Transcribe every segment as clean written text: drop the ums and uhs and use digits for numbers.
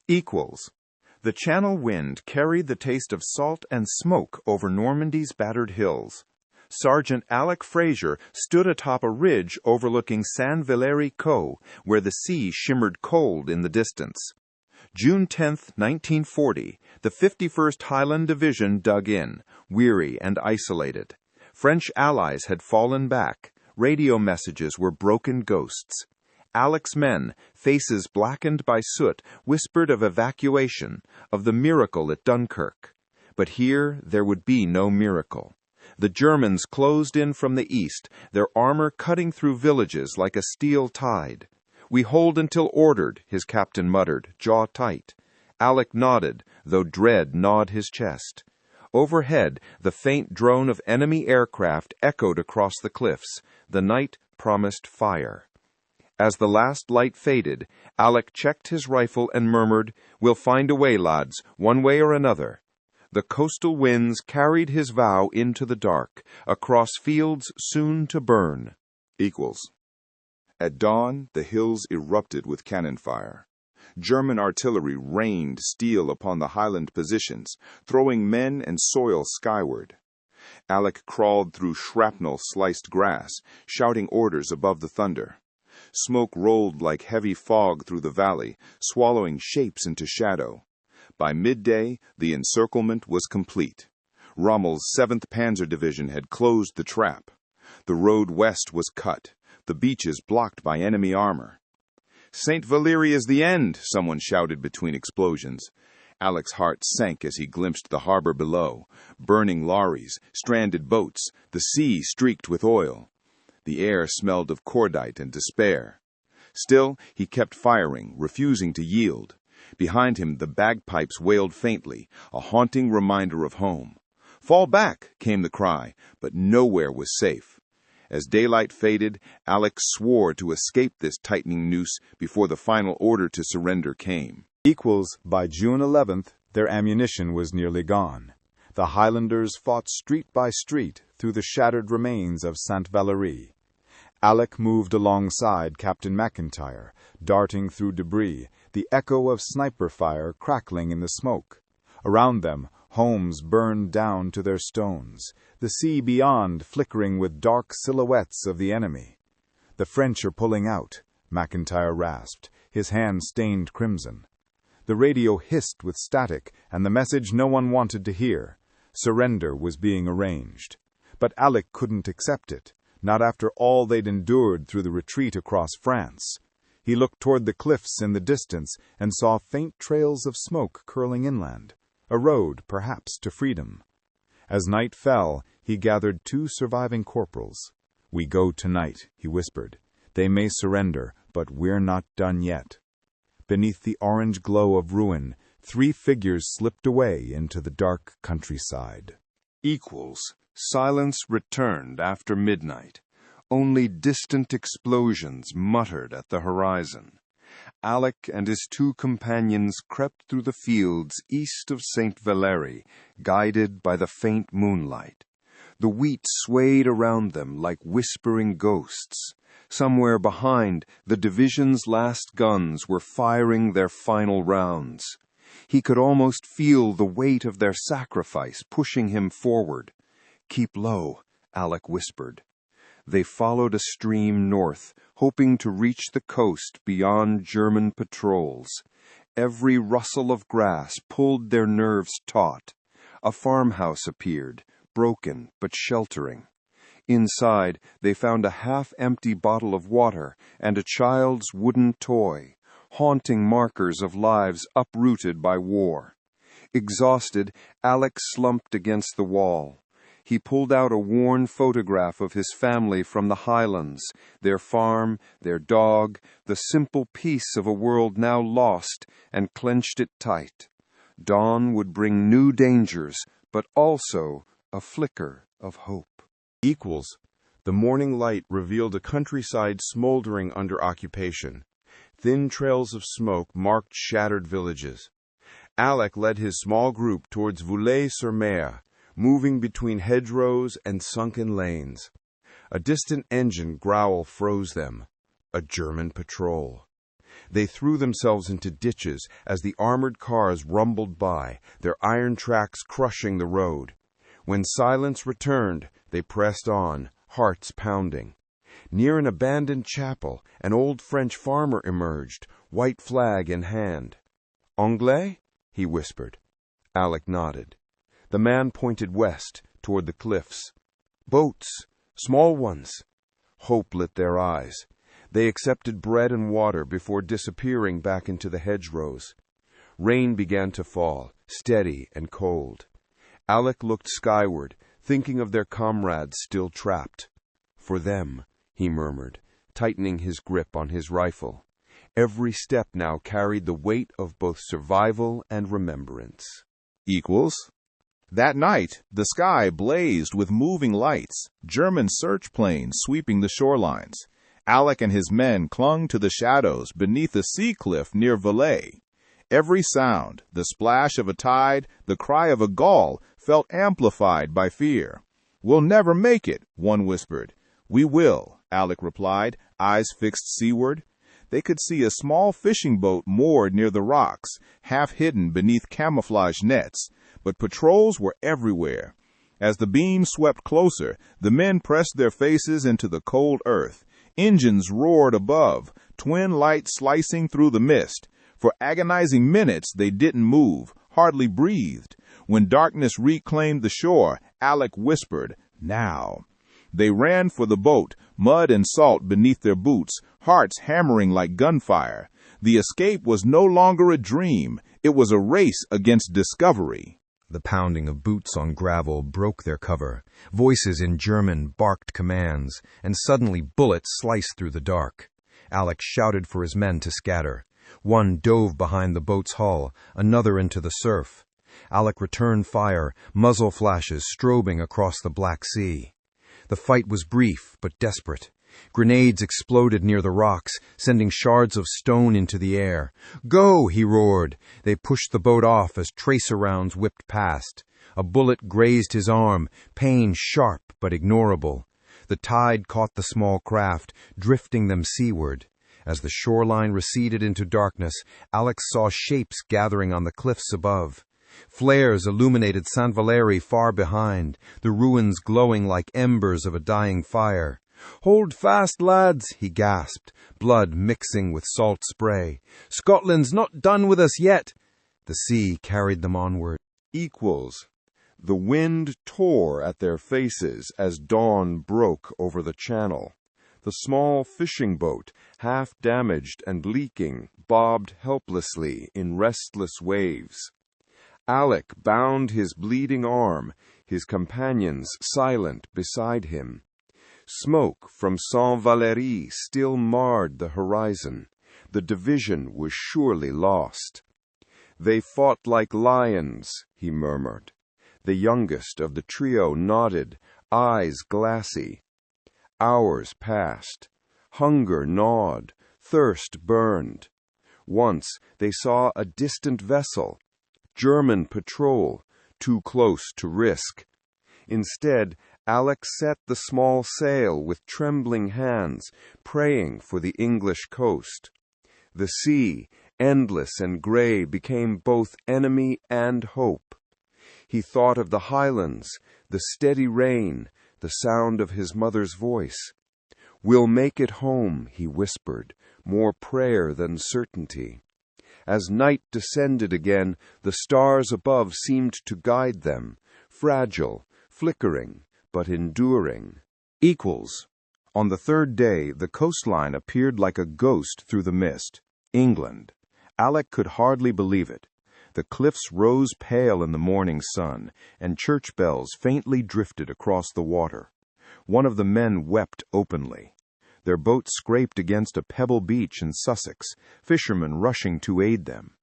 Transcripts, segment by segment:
Equals. The Channel wind carried the taste of salt and smoke over Normandy's battered hills. Sergeant Alec Fraser stood atop a ridge overlooking Saint-Valéry-en-Caux, where the sea shimmered cold in the distance. June 10, 1940, the 51st Highland Division dug in, weary and isolated. French allies had fallen back. Radio messages were broken ghosts. Alec's men, faces blackened by soot, whispered of evacuation, of the miracle at Dunkirk. But here there would be no miracle. The Germans closed in from the east, their armor cutting through villages like a steel tide. "We hold until ordered," his captain muttered, jaw tight. Alec nodded, though dread gnawed his chest. Overhead, the faint drone of enemy aircraft echoed across the cliffs. The night promised fire. As the last light faded, Alec checked his rifle and murmured, "We'll find a way, lads, one way or another." The coastal winds carried his vow into the dark, across fields soon to burn. Equals. At dawn, the hills erupted with cannon fire. German artillery rained steel upon the Highland positions, throwing men and soil skyward. Alec crawled through shrapnel-sliced grass, shouting orders above the thunder. Smoke rolled like heavy fog through the valley, swallowing shapes into shadow. By midday, the encirclement was complete. Rommel's 7th Panzer Division had closed the trap. The road west was cut, the beaches blocked by enemy armor. "Saint-Valéry is the end," someone shouted between explosions. Alec's heart sank as he glimpsed the harbor below, burning lorries, stranded boats, the sea streaked with oil. The air smelled of cordite and despair. Still, he kept firing, refusing to yield. Behind him, the bagpipes wailed faintly, a haunting reminder of home. "Fall back," came the cry, but nowhere was safe. As daylight faded, Alec swore to escape this tightening noose before the final order to surrender came. Equals. By June 11th, their ammunition was nearly gone. The Highlanders fought street by street through the shattered remains of Saint-Valéry. Alec moved alongside Captain McIntyre, darting through debris, the echo of sniper fire crackling in the smoke. Around them, homes burned down to their stones, the sea beyond flickering with dark silhouettes of the enemy. "The French are pulling out," McIntyre rasped, his hand stained crimson. The radio hissed with static, and the message no one wanted to hear. Surrender was being arranged. But Alec couldn't accept it, not after all they'd endured through the retreat across France. He looked toward the cliffs in the distance and saw faint trails of smoke curling inland, a road, perhaps, to freedom. As night fell, he gathered 2 surviving corporals. "We go tonight," he whispered. "They may surrender, but we're not done yet." Beneath the orange glow of ruin, 3 figures slipped away into the dark countryside. Equals. Silence returned after midnight. Only distant explosions muttered at the horizon. Alec and his 2 companions crept through the fields east of Saint-Valéry, guided by the faint moonlight. The wheat swayed around them like whispering ghosts. Somewhere behind, the division's last guns were firing their final rounds. He could almost feel the weight of their sacrifice pushing him forward. "Keep low," Alec whispered. They followed a stream north, hoping to reach the coast beyond German patrols. Every rustle of grass pulled their nerves taut. A farmhouse appeared, broken but sheltering. Inside, they found a half-empty bottle of water and a child's wooden toy, haunting markers of lives uprooted by war. Exhausted, Alec slumped against the wall. He pulled out a worn photograph of his family from the Highlands, their farm, their dog, the simple piece of a world now lost, and clenched it tight. Dawn would bring new dangers, but also a flicker of hope. Equals. The morning light revealed a countryside smoldering under occupation. Thin trails of smoke marked shattered villages. Alec led his small group towards Voulay-sur-Mer, moving between hedgerows and sunken lanes. A distant engine growl froze them. A German patrol. They threw themselves into ditches as the armored cars rumbled by, their iron tracks crushing the road. When silence returned, they pressed on, hearts pounding. Near an abandoned chapel, an old French farmer emerged, white flag in hand. "Anglais?" he whispered. Alec nodded. The man pointed west, toward the cliffs. "Boats, small ones." Hope lit their eyes. They accepted bread and water before disappearing back into the hedgerows. Rain began to fall, steady and cold. Alec looked skyward, thinking of their comrades still trapped. "For them," he murmured, tightening his grip on his rifle. Every step now carried the weight of both survival and remembrance. Equals. That night, the sky blazed with moving lights, German search planes sweeping the shorelines. Alec and his men clung to the shadows beneath a sea cliff near Valais. Every sound, the splash of a tide, the cry of a gull, felt amplified by fear. "We'll never make it," one whispered. "We will," Alec replied, eyes fixed seaward. They could see a small fishing boat moored near the rocks, half hidden beneath camouflage nets, but patrols were everywhere. As the beam swept closer, the men pressed their faces into the cold earth. Engines roared above, twin lights slicing through the mist. For agonizing minutes they didn't move, hardly breathed. When darkness reclaimed the shore, Alec whispered, "Now." They ran for the boat, mud and salt beneath their boots, hearts hammering like gunfire. The escape was no longer a dream. It was a race against discovery. The pounding of boots on gravel broke their cover. Voices in German barked commands, and suddenly bullets sliced through the dark. Alec shouted for his men to scatter. One dove behind the boat's hull, another into the surf. Alec returned fire, muzzle flashes strobing across the Black Sea. The fight was brief but desperate. Grenades exploded near the rocks, sending shards of stone into the air. "Go!" he roared. They pushed the boat off as tracer rounds whipped past. A bullet grazed his arm, pain sharp but ignorable. The tide caught the small craft, drifting them seaward. As the shoreline receded into darkness, Alex saw shapes gathering on the cliffs above. Flares illuminated Saint-Valéry far behind, the ruins glowing like embers of a dying fire. "Hold fast, lads," he gasped, blood mixing with salt spray. "Scotland's not done with us yet." The sea carried them onward. Equals. The wind tore at their faces as dawn broke over the channel. The small fishing boat, half damaged and leaking, bobbed helplessly in restless waves. Alec bound his bleeding arm, his companions silent beside him. Smoke from Saint-Valéry still marred the horizon. The division was surely lost. "They fought like lions," he murmured. The youngest of the trio nodded, eyes glassy. Hours passed. Hunger gnawed. Thirst burned. Once they saw a distant vessel. German patrol, too close to risk. Instead, Alec set the small sail with trembling hands, praying for the English coast. The sea, endless and gray, became both enemy and hope. He thought of the highlands, the steady rain, the sound of his mother's voice. "We'll make it home," he whispered, more prayer than certainty. As night descended again, the stars above seemed to guide them, fragile, flickering, but enduring. Equals. On the third day, the coastline appeared like a ghost through the mist. England. Alec could hardly believe it. The cliffs rose pale in the morning sun, and church bells faintly drifted across the water. One of the men wept openly. Their boat scraped against a pebble beach in Sussex, fishermen rushing to aid them.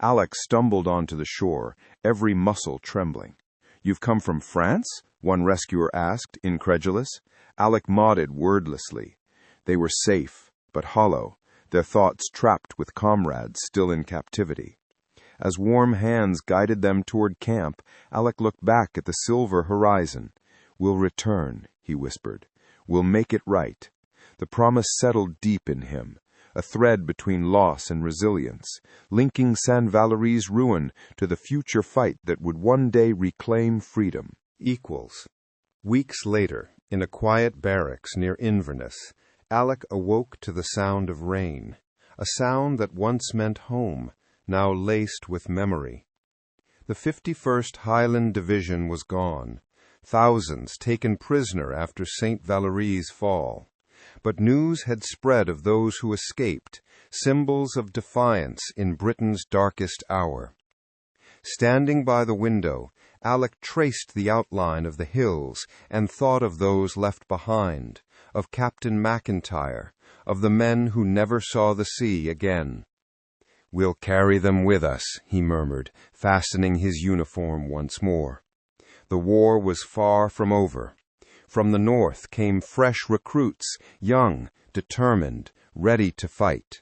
Alec stumbled onto the shore, every muscle trembling. "You've come from France?" one rescuer asked, incredulous. Alec nodded wordlessly. They were safe, but hollow, their thoughts trapped with comrades still in captivity. As warm hands guided them toward camp, Alec looked back at the silver horizon. "We'll return," he whispered. "We'll make it right." The promise settled deep in him, a thread between loss and resilience, linking Saint-Valéry's ruin to the future fight that would one day reclaim freedom. Equals. Weeks later, in a quiet barracks near Inverness, Alec awoke to the sound of rain, a sound that once meant home, now laced with memory. The 51st Highland Division was gone, thousands taken prisoner after Saint-Valéry's fall. But news had spread of those who escaped, symbols of defiance in Britain's darkest hour. Standing by the window, Alec traced the outline of the hills and thought of those left behind, of Captain McIntyre, of the men who never saw the sea again. "We'll carry them with us," he murmured, fastening his uniform once more. The war was far from over. From the north came fresh recruits, young, determined, ready to fight.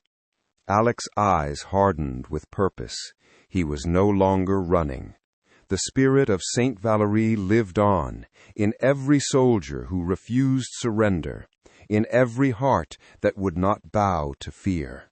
Alec's eyes hardened with purpose. He was no longer running. The spirit of Saint-Valéry lived on, in every soldier who refused surrender, in every heart that would not bow to fear.